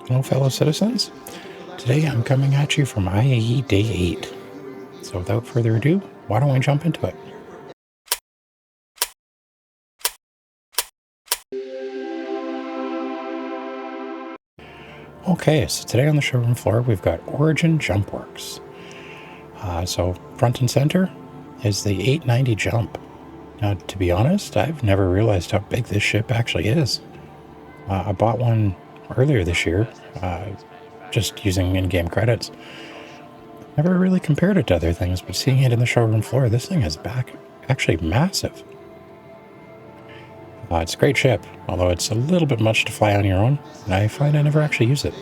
Hello, fellow citizens. Today I'm coming at you from IAE Day 8. So without further ado, why don't we jump into it? Okay, so today on the showroom floor we've got Origin Jumpworks. So front and center is the 890 Jump. Now, to be honest, I've never realized how big this ship actually is. I bought one earlier this year, just using in-game credits. Never really compared it to other things, but seeing it in the showroom floor, this thing is actually massive. It's a great ship, although it's a little bit much to fly on your own, and I find I never actually use it.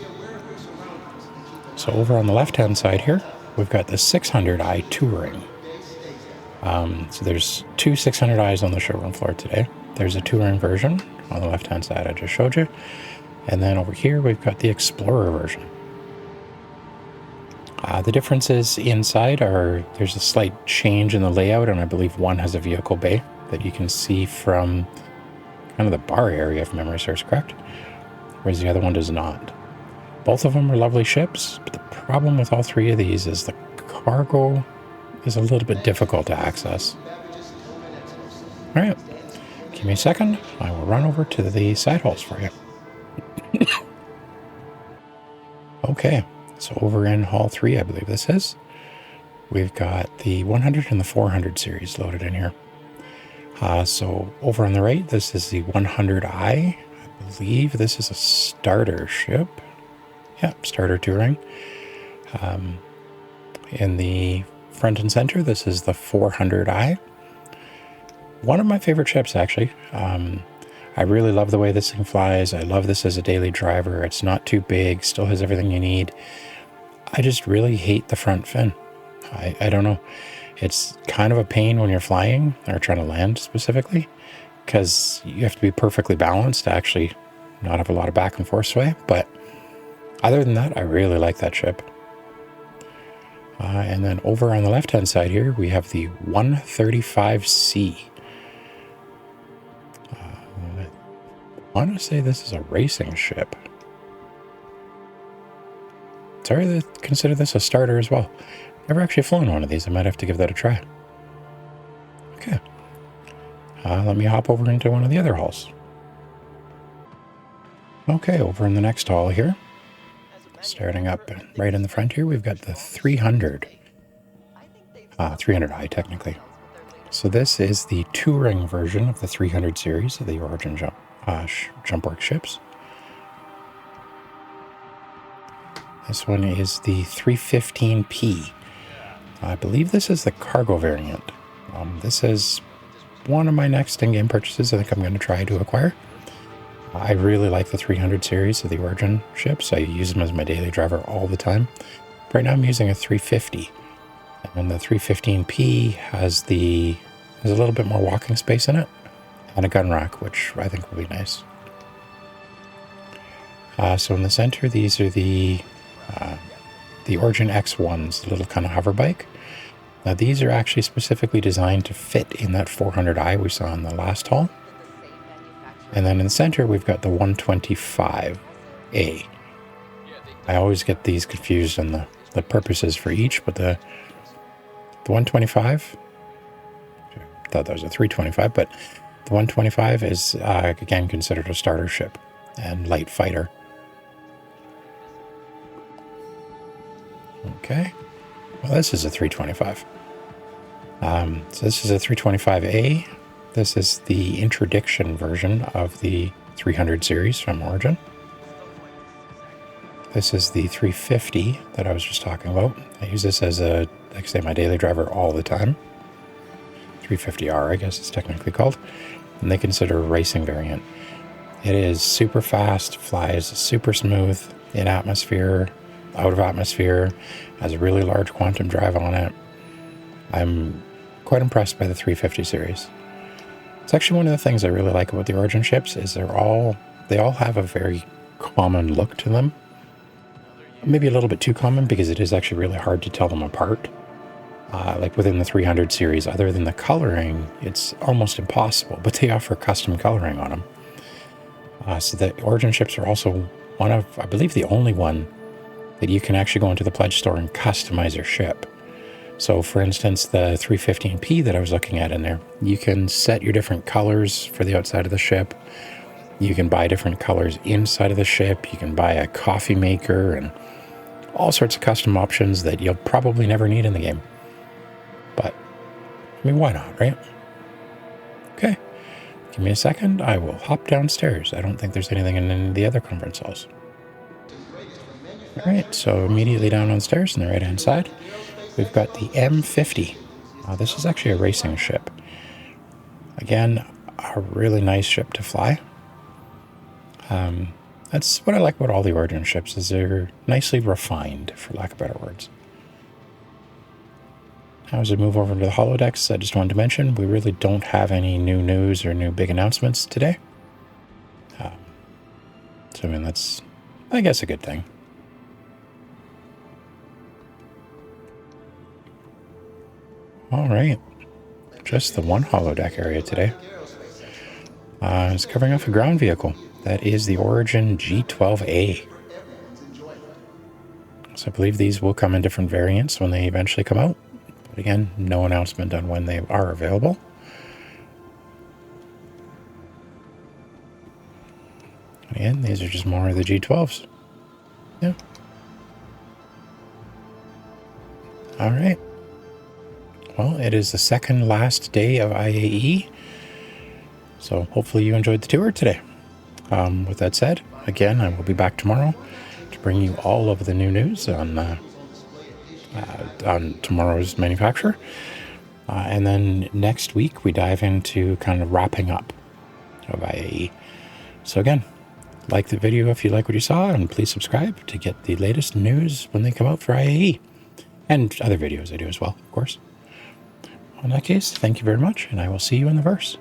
So over on the left-hand side here, we've got the 600i Touring. So there's two 600i's on the showroom floor today. There's a Touring version on the left-hand side I just showed you, and then over here we've got the Explorer version. The differences inside are there's a slight change in the layout, and I believe one has a vehicle bay that you can see from kind of the bar area, if memory serves correct, whereas the other one does not. Both of them are lovely ships, but the problem with all three of these is the cargo is a little bit difficult to access. All right, give me a second. I will run over to the side halls for you. Okay, so over in Hall 3, I believe this is, we've got the 100 and the 400 series loaded in here. So over on the right, this is the 100i. I believe this is a starter ship. Yep, starter Touring. In the front and center, this is the 400i. One of my favorite ships, actually. I really love the way this thing flies. I love this as a daily driver. It's not too big, still has everything you need. I just really hate the front fin. I don't know. It's kind of a pain when you're flying or trying to land specifically, because you have to be perfectly balanced to actually not have a lot of back and forth sway. But other than that, I really like that ship. And then over on the left-hand side here, we have the 135C. I want to say this is a racing ship. Sorry to consider this a starter as well. Never actually flown one of these. I might have to give that a try. Okay. Let me hop over into one of the other halls. Okay, over in the next hall here, starting up right in the front here, we've got the 300. 300i, technically. So this is the Touring version of the 300 series of the Origin Jumpworks ships. This one is the 315P. I believe this is the cargo variant. This is one of my next in-game purchases I think I'm going to try to acquire. I really like the 300 series of the Origin ships. I use them as my daily driver all the time. Right now I'm using a 350. And the 315P has a little bit more walking space in it, and a gun rack, which I think will be nice. So in the center, these are the Origin X1s, the little kind of hover bike. Now these are actually specifically designed to fit in that 400i we saw in the last haul. And then in the center, we've got the 125A. I always get these confused on the purposes for each, but the 125, I thought that was a 325, but the 125 is, again, considered a starter ship and light fighter. Okay, well, this is a 325. So this is a 325A. This is the interdiction version of the 300 series from Origin. This is the 350 that I was just talking about. I use this as like I say, my daily driver all the time. 350R, I guess it's technically called. And they consider a racing variant. It is super fast, flies super smooth in atmosphere, out of atmosphere, has a really large quantum drive on it. I'm quite impressed by the 350 series. It's actually one of the things I really like about the Origin ships is they all have a very common look to them. Maybe a little bit too common because it is actually really hard to tell them apart. Like within the 300 series, other than the coloring, it's almost impossible, but they offer custom coloring on them. So the Origin ships are also one of, I believe, the only one that you can actually go into the pledge store and customize your ship. So for instance, the 315P that I was looking at in there, you can set your different colors for the outside of the ship. You can buy different colors inside of the ship. You can buy a coffee maker and all sorts of custom options that you'll probably never need in the game. But, I mean, why not, right? Okay, give me a second. I will hop downstairs. I don't think there's anything in any of the other conference halls. All right, so immediately down on the stairs on the right-hand side, we've got the M50. This is actually a racing ship. Again, a really nice ship to fly. That's what I like about all the Origin ships, is they're nicely refined, for lack of better words. Now, as we move over to the holodecks, I just wanted to mention we really don't have any new news or new big announcements today. So, I mean, that's, I guess, a good thing. All right, just the one holodeck area today. It's covering off a ground vehicle. That is the Origin G12A. So I believe these will come in different variants when they eventually come out. But again, no announcement on when they are available. And again, these are just more of the G12s. Yeah. All right. Well, it is the second last day of IAE. So hopefully you enjoyed the tour today. With that said, again, I will be back tomorrow to bring you all of the new news on tomorrow's manufacturer. And then next week, we dive into kind of wrapping up of IAE. So again, like the video if you like what you saw, and please subscribe to get the latest news when they come out for IAE. And other videos I do as well, of course. In that case, thank you very much, and I will see you in the verse.